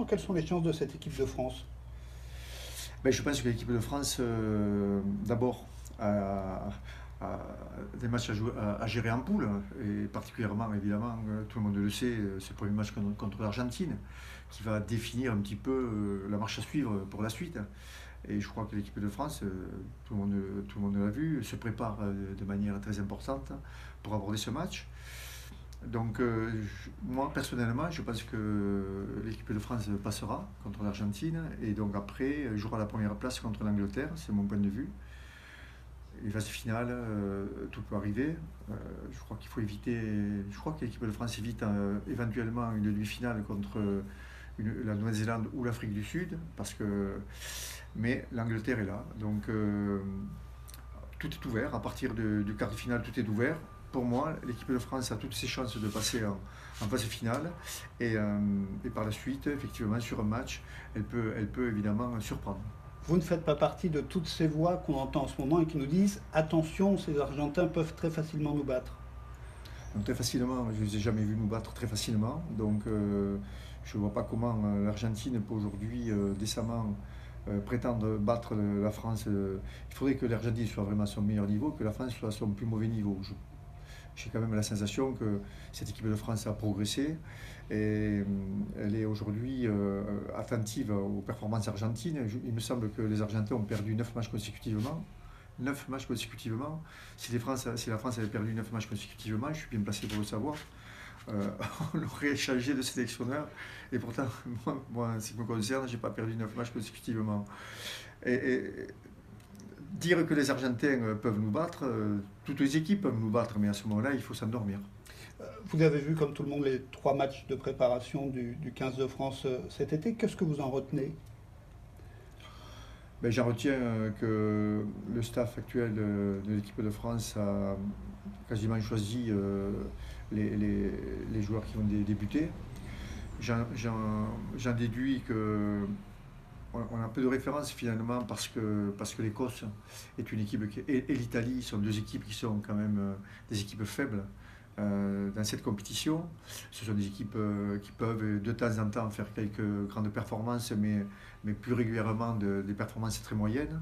classement. Quelles sont les chances de cette équipe de France? Ben, je pense que l'équipe de France, d'abord, a des matchs à gérer en poule, et particulièrement, évidemment, tout le monde le sait, c'est le premier match contre l'Argentine, qui va définir un petit peu la marche à suivre pour la suite. Et je crois que l'équipe de France, tout le monde l'a vu, se prépare de manière très importante pour aborder ce match. Donc, moi, personnellement, je pense que l'équipe de France passera contre l'Argentine et donc après jouera la première place contre l'Angleterre, c'est mon point de vue. Les phases finales, tout peut arriver. Je crois qu'il faut éviter. Je crois que l'équipe de France évite éventuellement une demi-finale contre la Nouvelle-Zélande ou l'Afrique du Sud, mais l'Angleterre est là. Donc, tout est ouvert. À partir du quart de finale, tout est ouvert. Pour moi, l'équipe de France a toutes ses chances de passer en phase finale. Et par la suite, effectivement, sur un match, elle peut évidemment surprendre. Vous ne faites pas partie de toutes ces voix qu'on entend en ce moment et qui nous disent attention, ces Argentins peuvent très facilement nous battre. Donc très facilement, je ne les ai jamais vus nous battre très facilement. Donc je ne vois pas comment l'Argentine peut aujourd'hui décemment prétendre battre la France. Il faudrait que l'Argentine soit vraiment à son meilleur niveau, que la France soit à son plus mauvais niveau. J'ai quand même la sensation que cette équipe de France a progressé et elle est aujourd'hui attentive aux performances argentines. Il me semble que les Argentins ont perdu 9 matchs consécutivement. 9 matchs consécutivement. Si la France avait perdu 9 matchs consécutivement, je suis bien placé pour le savoir, on aurait changé de sélectionneur. Et pourtant, moi en ce qui me concerne, je n'ai pas perdu 9 matchs consécutivement. Et dire que les Argentins peuvent nous battre, toutes les équipes peuvent nous battre, mais à ce moment-là, il faut s'endormir. Vous avez vu, comme tout le monde, les 3 matchs de préparation du 15 de France cet été. Qu'est-ce que vous en retenez? Ben, j'en retiens que le staff actuel de l'équipe de France a quasiment choisi les joueurs qui vont débuter. J'en déduis que on a peu de références finalement parce que l'Écosse est une équipe et l'Italie sont deux équipes qui sont quand même des équipes faibles dans cette compétition. Ce sont des équipes qui peuvent de temps en temps faire quelques grandes performances, mais plus régulièrement des performances très moyennes.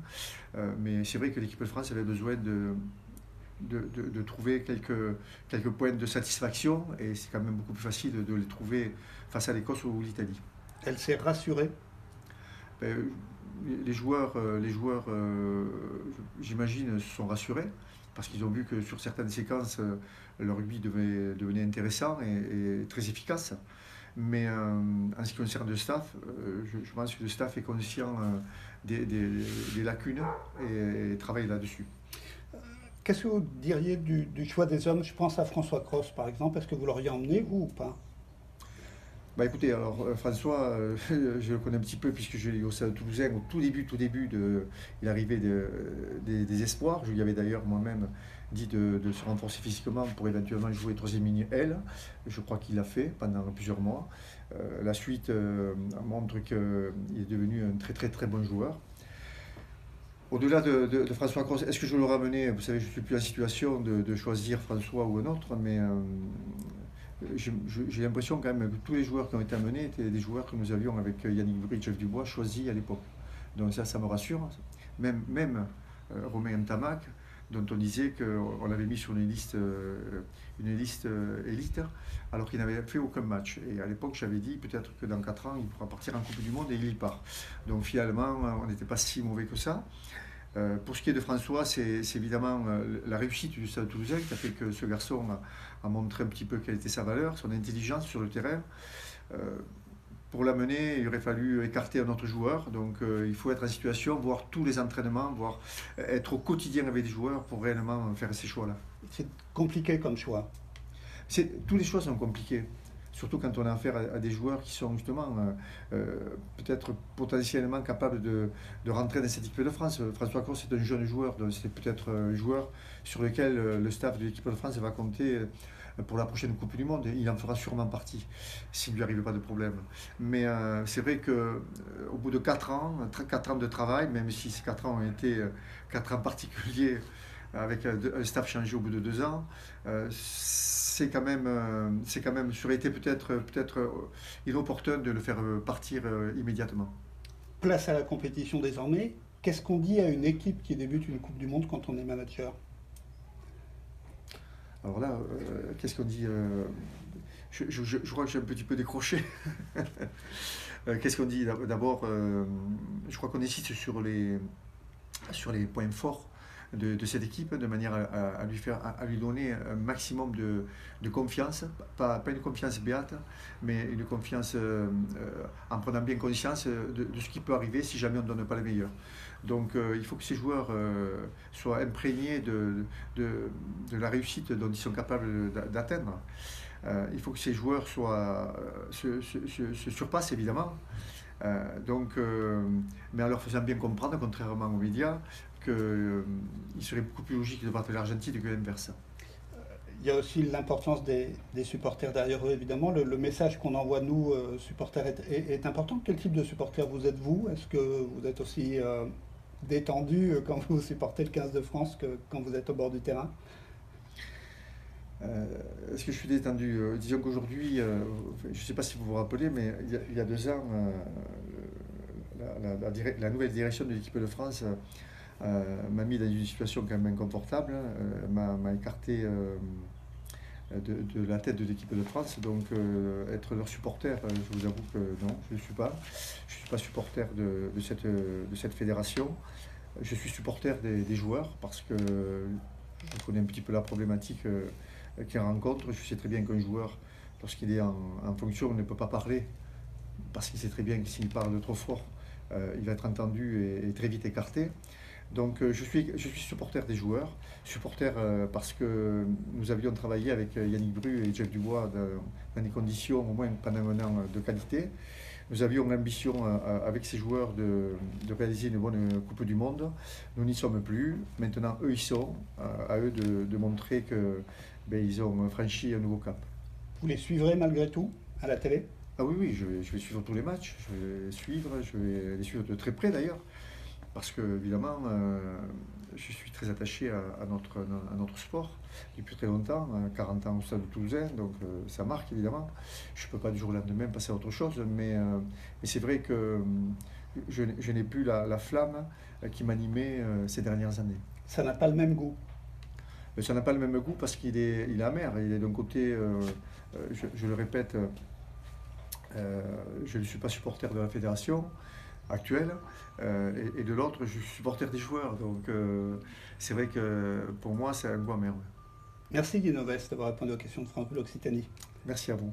Mais c'est vrai que l'équipe de France avait besoin de trouver quelques points de satisfaction, et c'est quand même beaucoup plus facile de les trouver face à l'Écosse ou l'Italie. Elle s'est rassurée. Ben, les joueurs, j'imagine, se sont rassurés parce qu'ils ont vu que sur certaines séquences, le rugby devenait intéressant et très efficace. Mais en ce qui concerne le staff, je pense que le staff est conscient des lacunes et travaille là-dessus. Qu'est-ce que vous diriez du choix des hommes? Je pense à François Cros, par exemple. Est-ce que vous l'auriez emmené, vous, ou pas? Bah écoutez, alors François, je le connais un petit peu puisque je l'ai eu au Stade Toulousain au tout début il arrivait des espoirs. Je lui avais d'ailleurs moi-même dit de se renforcer physiquement pour éventuellement jouer troisième ligne L. Je crois qu'il l'a fait pendant plusieurs mois. La suite montre qu'il est devenu un très très très bon joueur. Au-delà de François Cros, est-ce que je l'aurais amené? Vous savez, je ne suis plus en situation de choisir François ou un autre, mais j'ai l'impression quand même que tous les joueurs qui ont été amenés étaient des joueurs que nous avions avec Yannick Brie et Jeff Dubois choisis à l'époque. Donc ça me rassure. Même Romain Ntamak, dont on disait qu'on l'avait mis sur une liste élite, alors qu'il n'avait fait aucun match. Et à l'époque, j'avais dit peut-être que dans 4 ans, il pourra partir en Coupe du Monde et il y part. Donc finalement, on n'était pas si mauvais que ça. Pour ce qui est de François, c'est évidemment la réussite du Stade Toulousain qui a fait que ce garçon a montré un petit peu quelle était sa valeur, son intelligence sur le terrain. Pour l'amener, il aurait fallu écarter un autre joueur. Donc il faut être en situation, voir tous les entraînements, voir être au quotidien avec des joueurs pour réellement faire ces choix-là. C'est compliqué comme choix. Tous les choix sont compliqués. Surtout quand on a affaire à des joueurs qui sont justement peut-être potentiellement capables de rentrer dans cette équipe de France. François Cros est un jeune joueur, donc c'est peut-être un joueur sur lequel le staff de l'équipe de France va compter pour la prochaine Coupe du Monde. Il en fera sûrement partie, s'il ne lui arrive pas de problème. Mais c'est vrai qu'au bout de 4 ans de travail, même si ces 4 ans ont été 4 ans particuliers avec un staff changé au bout de 2 ans, c'est quand même, ça aurait été peut-être inopportun de le faire partir immédiatement. Place à la compétition désormais. Qu'est-ce qu'on dit à une équipe qui débute une Coupe du Monde quand on est manager? Alors là, qu'est-ce qu'on dit je crois que j'ai un petit peu décroché. Qu'est-ce qu'on dit d'abord, je crois qu'on insiste sur les points forts de cette équipe, de manière à lui donner un maximum de confiance, pas une confiance béate, mais une confiance en prenant bien conscience de ce qui peut arriver si jamais on ne donne pas le meilleur. Donc il faut que ces joueurs soient imprégnés de la réussite dont ils sont capables d'atteindre. Il faut que ces joueurs se surpassent évidemment. Mais en leur faisant bien comprendre, contrairement aux médias, qu'il serait beaucoup plus logique de partir de l'Argentine que l'inverse. Il y a aussi l'importance des supporters derrière eux, évidemment. Le message qu'on envoie, nous, supporters, est important. Quel type de supporter vous êtes, vous? Est-ce que vous êtes aussi détendu quand vous supportez le 15 de France que quand vous êtes au bord du terrain? Est-ce que je suis détendu? Disons qu'aujourd'hui, je ne sais pas si vous vous rappelez, mais il y a 2 ans, la nouvelle direction de l'équipe de France m'a mis dans une situation quand même inconfortable, m'a écarté de la tête de l'équipe de France. Donc être leur supporter, je vous avoue que non, je ne suis pas. Je ne suis pas supporter de cette fédération. Je suis supporter des joueurs parce que je connais un petit peu la problématique qu'ils rencontrent. Je sais très bien qu'un joueur, lorsqu'il est en fonction, ne peut pas parler parce qu'il sait très bien que s'il parle de trop fort, il va être entendu et très vite écarté. Donc je suis supporter des joueurs, supporter parce que nous avions travaillé avec Yannick Bru et Jeff Dubois dans des conditions au moins pendant un an de qualité. Nous avions l'ambition avec ces joueurs de réaliser une bonne Coupe du Monde. Nous n'y sommes plus. Maintenant, eux y sont. À eux de montrer qu'ils ont franchi un nouveau cap. Vous les suivrez malgré tout à la télé? Ah oui, oui, je vais suivre tous les matchs. Je vais les suivre de très près d'ailleurs. Parce que, évidemment, je suis très attaché à notre sport depuis très longtemps, 40 ans au Stade Toulousain, donc ça marque évidemment. Je ne peux pas du jour au lendemain passer à autre chose, mais c'est vrai que je n'ai plus la flamme qui m'animait ces dernières années. Ça n'a pas le même goût. Mais ça n'a pas le même goût parce qu'il est amer. Il est d'un côté, je le répète, je ne suis pas supporter de la fédération actuelle, et de l'autre, je suis supporter des joueurs. Donc c'est vrai que pour moi, c'est un goût amer. Merci Guy Novès d'avoir répondu aux questions de France Bleu Occitanie. Merci à vous.